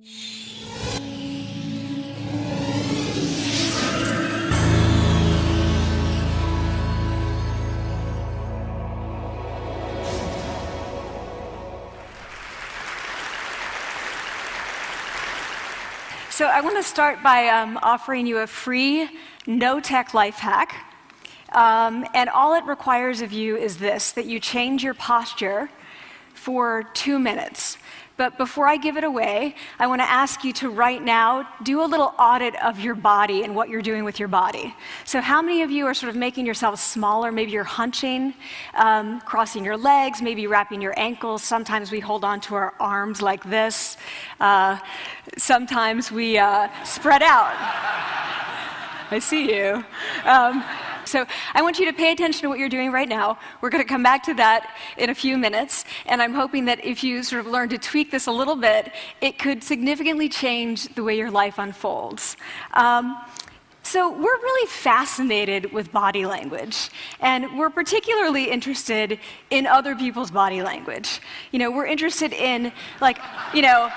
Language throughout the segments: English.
So I want to start by offering you a free, no-tech life hack. And all it requires of you is this, that you change your posture for 2 minutes. But before I give it away, I want to ask you to right now do a little audit of your body and what you're doing with your body. So how many of you are sort of making yourselves smaller? Maybe you're hunching, crossing your legs, maybe wrapping your ankles. Sometimes we hold on to our arms like this. Sometimes we spread out. I see you. So I want you to pay attention to what you're doing right now. We're going to come back to that in a few minutes, and I'm hoping that if you sort of learn to tweak this a little bit, it could significantly change the way your life unfolds. So we're really fascinated with body language, and we're particularly interested in other people's body language. You know, we're interested in, like, you know,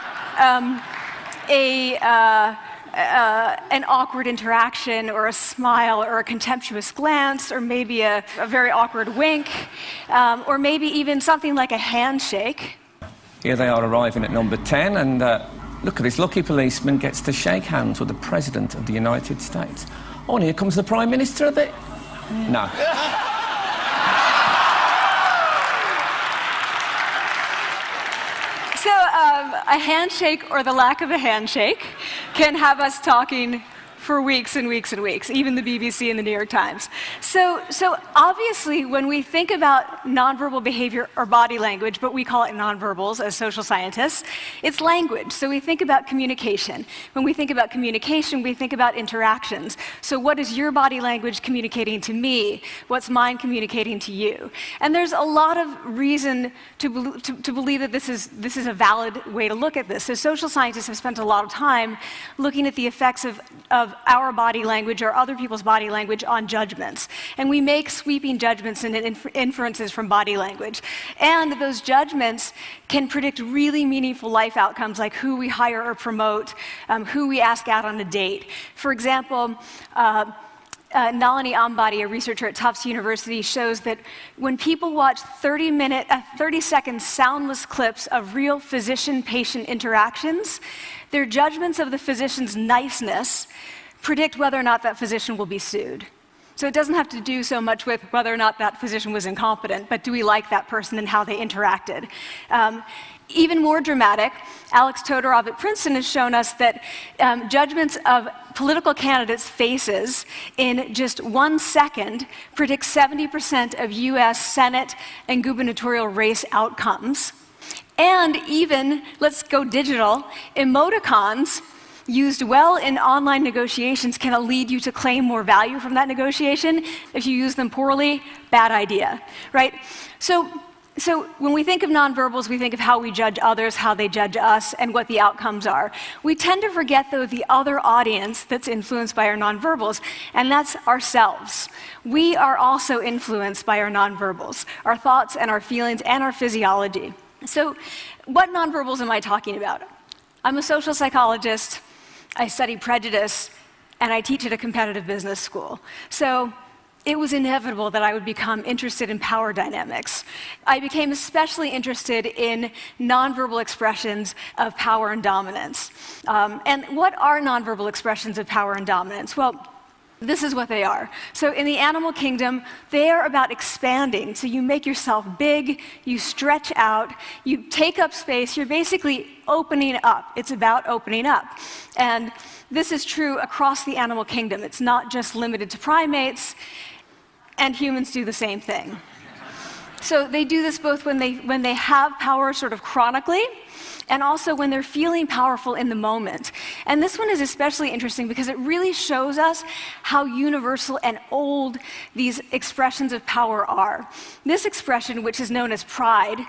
an awkward interaction, or a smile, or a contemptuous glance, or maybe a very awkward wink, or maybe even something like a handshake. Here they are arriving at number 10, and look at this lucky policeman gets to shake hands with the President of the United States. Oh, and here comes the Prime Minister of it. No. So a handshake, or the lack of a handshake, can have us talking for weeks and weeks and weeks, even the BBC and the New York Times. So obviously, when we think about nonverbal behavior or body language, but we call it nonverbals as social scientists, it's language. So we think about communication. When we think about communication, we think about interactions. So what is your body language communicating to me? What's mine communicating to you? And there's a lot of reason to believe that this is a valid way to look at this. So social scientists have spent a lot of time looking at the effects of our body language or other people's body language on judgments. And we make sweeping judgments and inferences from body language. And those judgments can predict really meaningful life outcomes, like who we hire or promote, who we ask out on a date. For example, Nalini Ambady, a researcher at Tufts University, shows that when people watch 30-second soundless clips of real physician-patient interactions, their judgments of the physician's niceness predict whether or not that physician will be sued. So it doesn't have to do so much with whether or not that physician was incompetent, but do we like that person and how they interacted? Even more dramatic, Alex Todorov at Princeton has shown us that judgments of political candidates' faces in just 1 second predict 70% of US Senate and gubernatorial race outcomes. And even, let's go digital, emoticons used well in online negotiations can lead you to claim more value from that negotiation. If you use them poorly, bad idea, right? So when we think of nonverbals, we think of how we judge others, how they judge us, and what the outcomes are. We tend to forget, though, the other audience that's influenced by our nonverbals, and that's ourselves. We are also influenced by our nonverbals, our thoughts and our feelings and our physiology. So what nonverbals am I talking about? I'm a social psychologist, I study prejudice, and I teach at a competitive business school. So it was inevitable that I would become interested in power dynamics. I became especially interested in nonverbal expressions of power and dominance. And what are nonverbal expressions of power and dominance? Well, this is what they are. So in the animal kingdom, they are about expanding. So you make yourself big, you stretch out, you take up space, you're basically opening up. It's about opening up. And this is true across the animal kingdom. It's not just limited to primates, and humans do the same thing. So they do this both when they have power sort of chronically, and also when they're feeling powerful in the moment. And this one is especially interesting because it really shows us how universal and old these expressions of power are. This expression, which is known as pride,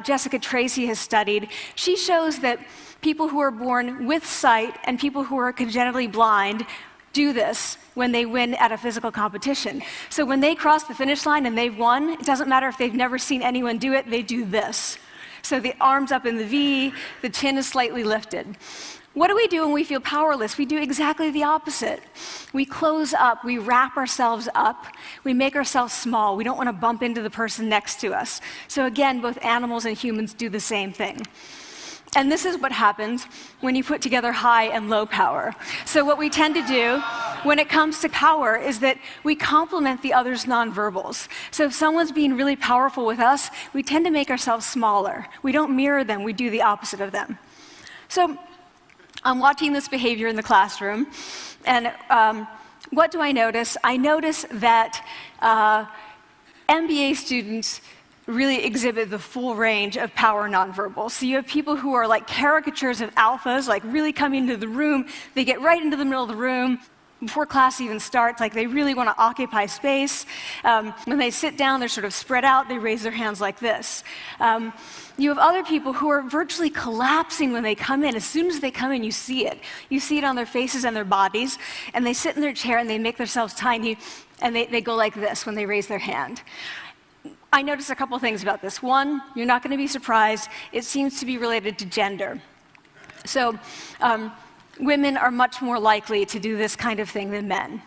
Jessica Tracy has studied, she shows that people who are born with sight and people who are congenitally blind do this when they win at a physical competition. So when they cross the finish line and they've won, it doesn't matter if they've never seen anyone do it, they do this. So the arms up in the V, the chin is slightly lifted. What do we do when we feel powerless? We do exactly the opposite. We close up, we wrap ourselves up, we make ourselves small. We don't want to bump into the person next to us. So again, both animals and humans do the same thing. And this is what happens when you put together high and low power. So what we tend to do when it comes to power is that we complement the other's nonverbals. So if someone's being really powerful with us, we tend to make ourselves smaller. We don't mirror them, we do the opposite of them. So I'm watching this behavior in the classroom, and what do I notice? I notice that MBA students really exhibit the full range of power nonverbals. So you have people who are like caricatures of alphas, like really coming into the room, they get right into the middle of the room. Before class even starts, like they really want to occupy space. When they sit down, they're sort of spread out, they raise their hands like this. You have other people who are virtually collapsing when they come in. As soon as they come in, you see it. You see it on their faces and their bodies, and they sit in their chair and they make themselves tiny, and they go like this when they raise their hand. I noticed a couple things about this. One, you're not going to be surprised, it seems to be related to gender. So, women are much more likely to do this kind of thing than men.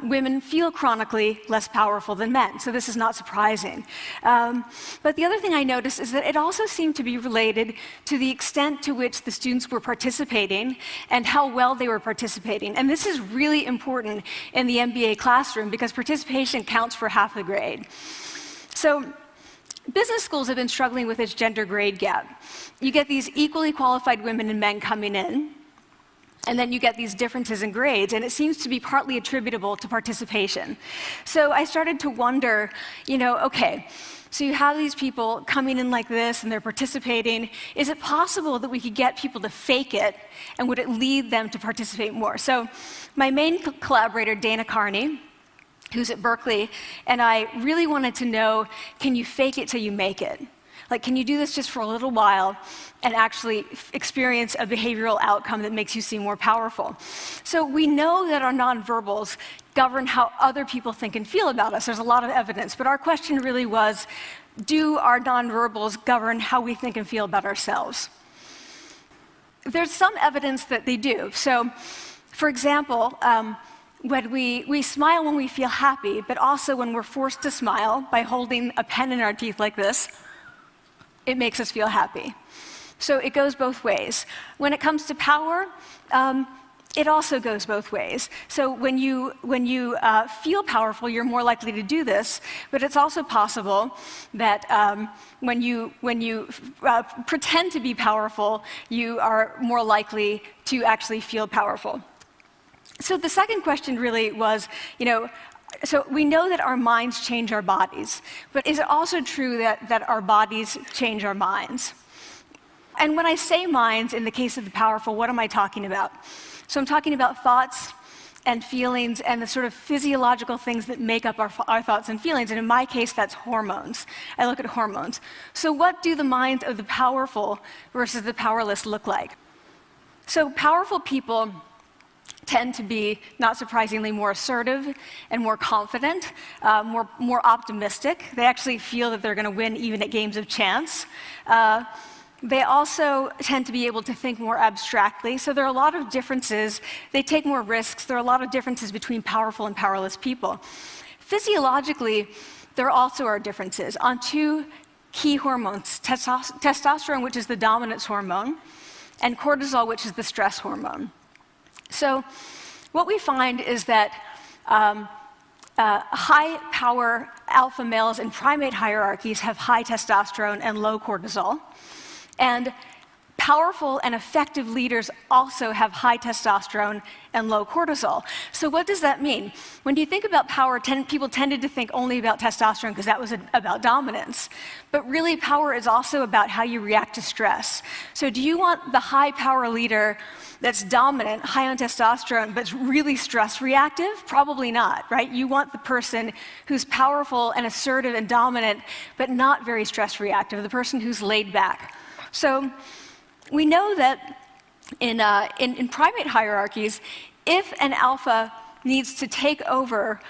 Women feel chronically less powerful than men, so this is not surprising. But the other thing I noticed is that it also seemed to be related to the extent to which the students were participating and how well they were participating. And this is really important in the MBA classroom because participation counts for half the grade. So business schools have been struggling with its gender grade gap. You get these equally qualified women and men coming in, and then you get these differences in grades, and it seems to be partly attributable to participation. So I started to wonder, okay, so you have these people coming in like this, and they're participating. Is it possible that we could get people to fake it, and would it lead them to participate more? So my main collaborator, Dana Carney, who's at Berkeley, and I really wanted to know, can you fake it till you make it? Like, can you do this just for a little while and actually experience a behavioral outcome that makes you seem more powerful? So we know that our nonverbals govern how other people think and feel about us. There's a lot of evidence, but our question really was, do our nonverbals govern how we think and feel about ourselves? There's some evidence that they do. So, for example, when we smile when we feel happy, but also when we're forced to smile by holding a pen in our teeth like this, it makes us feel happy. So it goes both ways. When it comes to power, it also goes both ways. So when you feel powerful, you're more likely to do this, but it's also possible that when you pretend to be powerful, you are more likely to actually feel powerful. So the second question really was, so we know that our minds change our bodies, but is it also true that our bodies change our minds? And when I say minds, in the case of the powerful, what am I talking about? So I'm talking about thoughts and feelings and the sort of physiological things that make up our thoughts and feelings, and in my case, that's hormones. I look at hormones. So what do the minds of the powerful versus the powerless look like? So powerful people tend to be, not surprisingly, more assertive and more confident, more optimistic. They actually feel that they're going to win even at games of chance. They also tend to be able to think more abstractly. So there are a lot of differences. They take more risks. There are a lot of differences between powerful and powerless people. Physiologically, there also are differences on two key hormones, testosterone, which is the dominance hormone, and cortisol, which is the stress hormone. So what we find is that high-power alpha males in primate hierarchies have high testosterone and low cortisol, and powerful and effective leaders also have high testosterone and low cortisol. So what does that mean? When you think about power, people tended to think only about testosterone because that was about dominance. But really, power is also about how you react to stress. So do you want the high-power leader that's dominant, high on testosterone, but really stress reactive? Probably not, right? You want the person who's powerful and assertive and dominant, but not very stress reactive, the person who's laid back. So we know that in primate hierarchies, if an alpha needs to take over,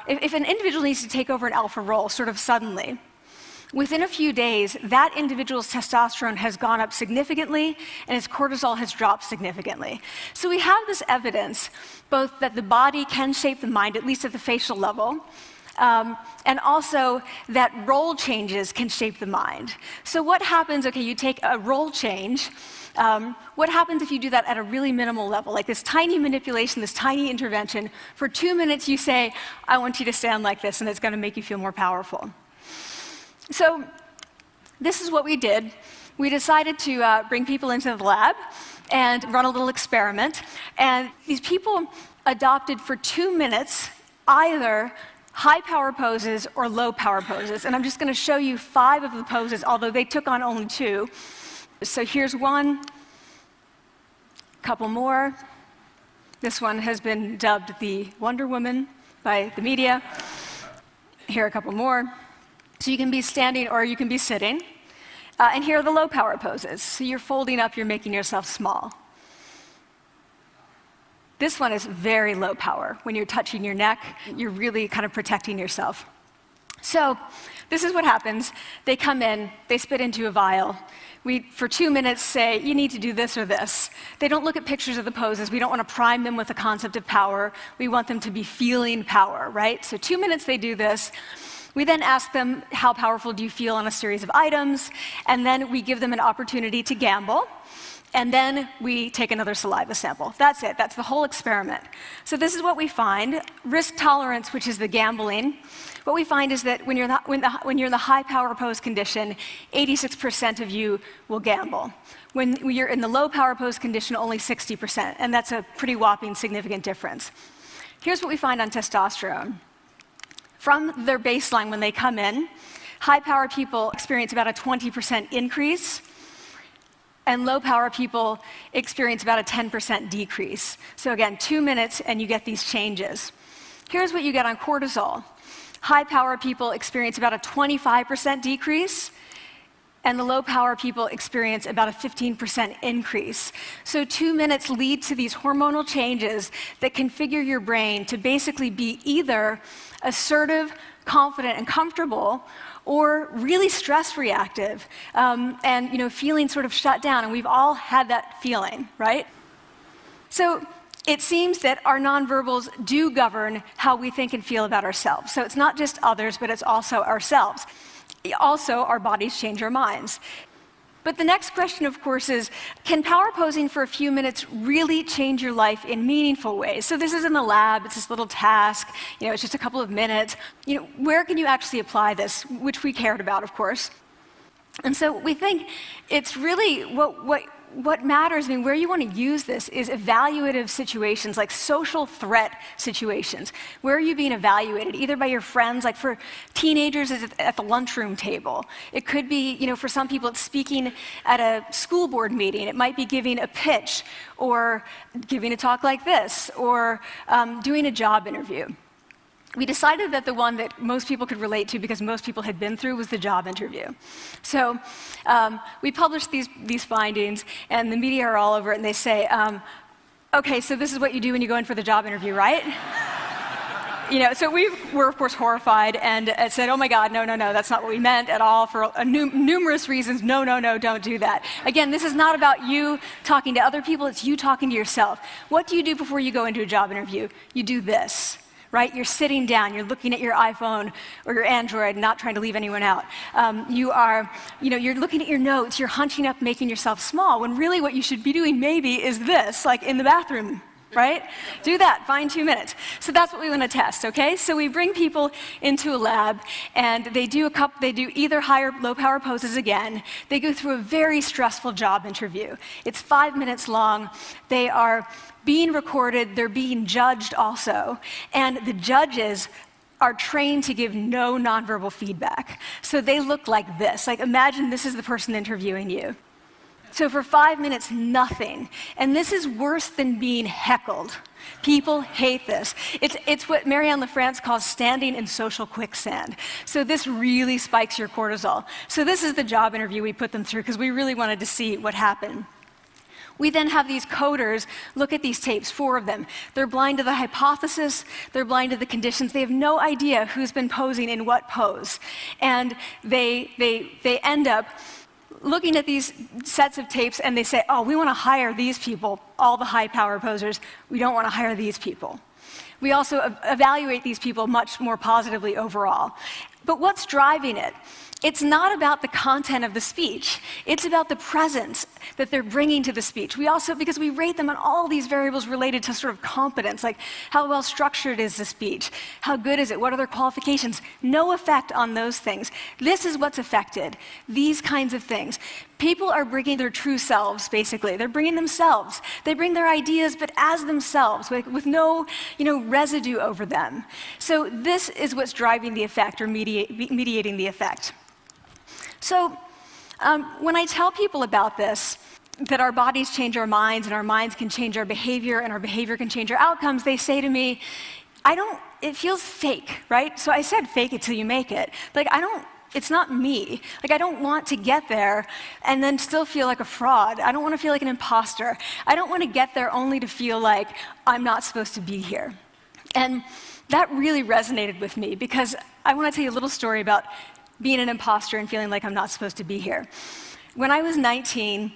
if an individual needs to take over an alpha role sort of suddenly, within a few days, that individual's testosterone has gone up significantly and his cortisol has dropped significantly. So we have this evidence, both that the body can shape the mind, at least at the facial level, and also that role changes can shape the mind. So what happens, okay, you take a role change, what happens if you do that at a really minimal level, like this tiny manipulation, this tiny intervention? For 2 minutes you say, I want you to stand like this, and it's going to make you feel more powerful. So this is what we did. We decided to bring people into the lab and run a little experiment. And these people adopted for 2 minutes either high power poses or low power poses. And I'm just going to show you 5 of the poses, although they took on only 2. So here's one, a couple more. This one has been dubbed the Wonder Woman by the media. Here are a couple more. So you can be standing or you can be sitting. And here are the low power poses. So you're folding up, you're making yourself small. This one is very low power. When you're touching your neck, you're really kind of protecting yourself. So this is what happens. They come in, they spit into a vial. We, for 2 minutes, say, you need to do this or this. They don't look at pictures of the poses. We don't want to prime them with the concept of power. We want them to be feeling power, right? So 2 minutes they do this. We then ask them, how powerful do you feel on a series of items? And then we give them an opportunity to gamble. And then we take another saliva sample. That's it. That's the whole experiment. So this is what we find. Risk tolerance, which is the gambling. What we find is that when you're in the high power pose condition, 86% of you will gamble. When you're in the low power pose condition, only 60%. And that's a pretty whopping significant difference. Here's what we find on testosterone. From their baseline when they come in, high power people experience about a 20% increase, and low power people experience about a 10% decrease. So again, 2 minutes and you get these changes. Here's what you get on cortisol. High power people experience about a 25% decrease, and the low power people experience about a 15% increase. So 2 minutes lead to these hormonal changes that configure your brain to basically be either assertive, confident, and comfortable, or really stress reactive, and feeling sort of shut down. And we've all had that feeling, right? So it seems that our nonverbals do govern how we think and feel about ourselves. So it's not just others, but it's also ourselves. Also, our bodies change our minds. But the next question, of course, is, can power posing for a few minutes really change your life in meaningful ways? So this is in the lab, it's this little task, it's just a couple of minutes. Where can you actually apply this, which we cared about, of course. And so we think it's really what matters, where you want to use this is evaluative situations, like social threat situations. Where are you being evaluated? Either by your friends, like for teenagers, it's at the lunchroom table. It could be, for some people, it's speaking at a school board meeting. It might be giving a pitch, or giving a talk like this, or doing a job interview. We decided that the one that most people could relate to, because most people had been through, was the job interview. So we published these findings, and the media are all over it, and they say, okay, so this is what you do when you go in for the job interview, right? So we were, of course, horrified and said, oh my God, no, that's not what we meant at all, for numerous reasons. No, don't do that. Again, this is not about you talking to other people, it's you talking to yourself. What do you do before you go into a job interview? You do this. Right? You're sitting down, you're looking at your iPhone or your Android, not trying to leave anyone out. You're looking at your notes, you're hunching up, making yourself small, when really what you should be doing maybe is this, like in the bathroom, right? Do that, find 2 minutes. So that's what we want to test, okay? So we bring people into a lab, and they do either high or low power poses again. They go through a very stressful job interview. It's 5 minutes long. They are being recorded, they're being judged also, and the judges are trained to give no nonverbal feedback. So they look like this. Like, imagine this is the person interviewing you. So for 5 minutes, nothing. And this is worse than being heckled. People hate this. It's what Marianne LaFrance calls standing in social quicksand. So this really spikes your cortisol. So this is the job interview we put them through, because we really wanted to see what happened. We then have these coders look at these tapes, 4 of them. They're blind to the hypothesis, they're blind to the conditions. They have no idea who's been posing in what pose. And they end up looking at these sets of tapes and they say, oh, we want to hire these people, all the high power posers. We don't want to hire these people. We also evaluate these people much more positively overall. But what's driving it? It's not about the content of the speech. It's about the presence that they're bringing to the speech. We also, because we rate them on all these variables related to sort of competence, like how well structured is the speech? How good is it? What are their qualifications? No effect on those things. This is what's affected, these kinds of things. People are bringing their true selves, basically. They're bringing themselves. They bring their ideas, but as themselves, with no residue over them. So this is what's driving the effect or mediating the effect. So when I tell people about this, that our bodies change our minds and our minds can change our behavior and our behavior can change our outcomes, they say to me, it feels fake, right? So I said fake it till you make it. Like, it's not me. Like, I don't want to get there and then still feel like a fraud. I don't want to feel like an imposter. I don't want to get there only to feel like I'm not supposed to be here. And that really resonated with me because I want to tell you a little story about being an imposter and feeling like I'm not supposed to be here. When I was 19,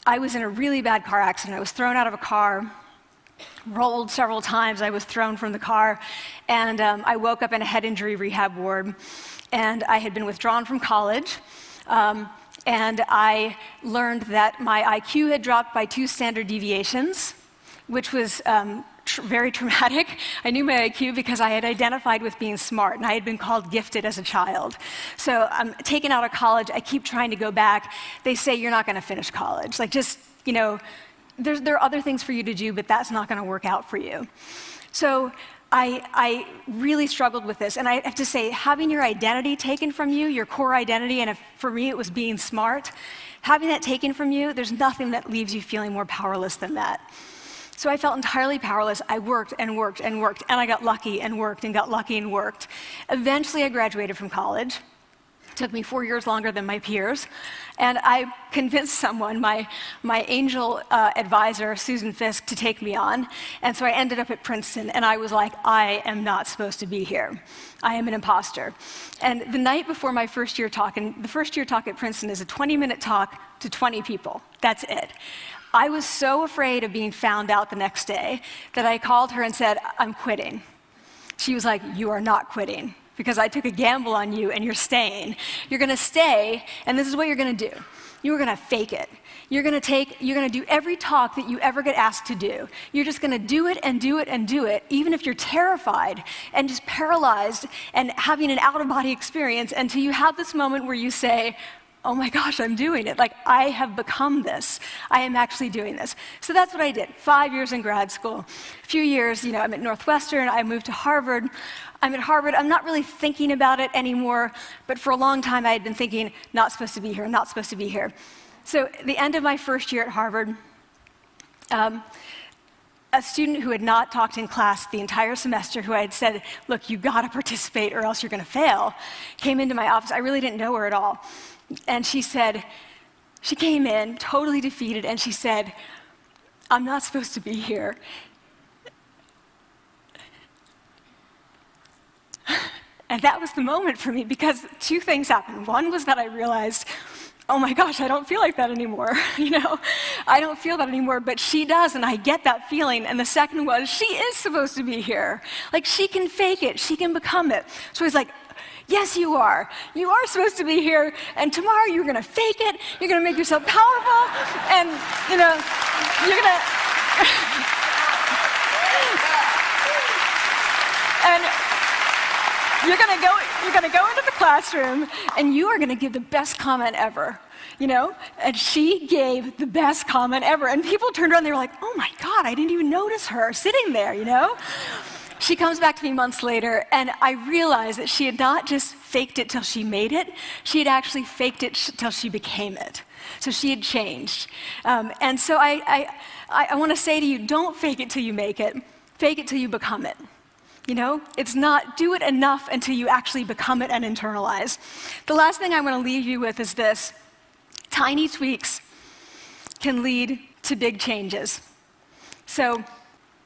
I was in a really bad car accident. I was thrown out of a car, rolled several times. I was thrown from the car, and I woke up in a head injury rehab ward. And I had been withdrawn from college, and I learned that my IQ had dropped by 2 standard deviations, which was very traumatic. I knew my IQ because I had identified with being smart, and I had been called gifted as a child. So I'm taken out of college. I keep trying to go back. They say, you're not going to finish college. Like, just, there are other things for you to do, but that's not going to work out for you. So I really struggled with this. And I have to say, having your identity taken from you, your core identity, and for me it was being smart, having that taken from you, there's nothing that leaves you feeling more powerless than that. So I felt entirely powerless. I worked and worked and worked, and I got lucky and worked and got lucky and worked. Eventually I graduated from college. It took me 4 years longer than my peers. And I convinced someone, my angel advisor, Susan Fisk, to take me on. And so I ended up at Princeton, and I was like, I am not supposed to be here. I am an imposter. And the night before my first year talk, and the first year talk at Princeton is a 20-minute talk to 20 people. That's it. I was so afraid of being found out the next day that I called her and said, I'm quitting. She was like, you are not quitting, because I took a gamble on you and you're staying. You're going to stay, and this is what you're going to do. You're going to fake it. You're going to do every talk that you ever get asked to do. You're just going to do it and do it and do it, even if you're terrified and just paralyzed and having an out-of-body experience, until you have this moment where you say, oh my gosh, I'm doing it. Like, I have become this. I am actually doing this. So that's what I did. 5 years in grad school. A few years, I'm at Northwestern. I moved to Harvard. I'm at Harvard. I'm not really thinking about it anymore, but for a long time I had been thinking, not supposed to be here, not supposed to be here. So at the end of my first year at Harvard, a student who had not talked in class the entire semester, who I had said, look, you got to participate or else you're going to fail, came into my office. I really didn't know her at all. And she came in totally defeated, and she said, I'm not supposed to be here. And that was the moment for me, because 2 things happened. One was that I realized, oh my gosh, I don't feel like that anymore. I don't feel that anymore, but she does, and I get that feeling. And the second was, she is supposed to be here. Like, she can fake it, she can become it. So I was like, yes, you are. You are supposed to be here, and tomorrow you're going to fake it, you're going to make yourself powerful, and, you're going to... and you're going to go into the classroom, and you are going to give the best comment ever, And she gave the best comment ever, and people turned around, they were like, oh my God, I didn't even notice her sitting there, She comes back to me months later, and I realized that she had not just faked it till she made it, she had actually faked it till she became it. So she had changed. And so I want to say to you, don't fake it till you make it. Fake it till you become it. It's not do it enough until you actually become it and internalize. The last thing I want to leave you with is this. Tiny tweaks can lead to big changes. So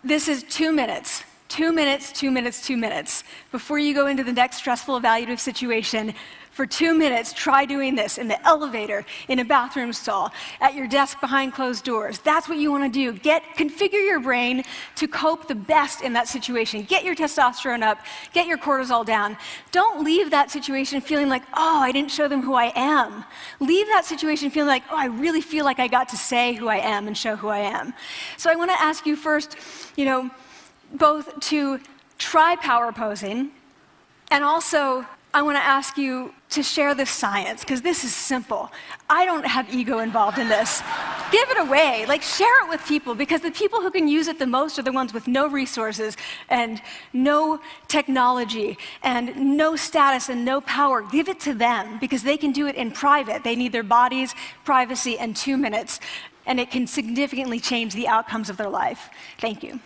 this is 2 minutes. 2 minutes, 2 minutes, 2 minutes. Before you go into the next stressful evaluative situation, for 2 minutes, try doing this in the elevator, in a bathroom stall, at your desk behind closed doors. That's what you want to do. Configure your brain to cope the best in that situation. Get your testosterone up, get your cortisol down. Don't leave that situation feeling like, oh, I didn't show them who I am. Leave that situation feeling like, oh, I really feel like I got to say who I am and show who I am. So I want to ask you first, both to try power posing, and also I want to ask you to share this science, because this is simple. I don't have ego involved in this. Give it away. Share it with people, because the people who can use it the most are the ones with no resources and no technology and no status and no power. Give it to them, because they can do it in private. They need their bodies, privacy, and 2 minutes, and it can significantly change the outcomes of their life. Thank you.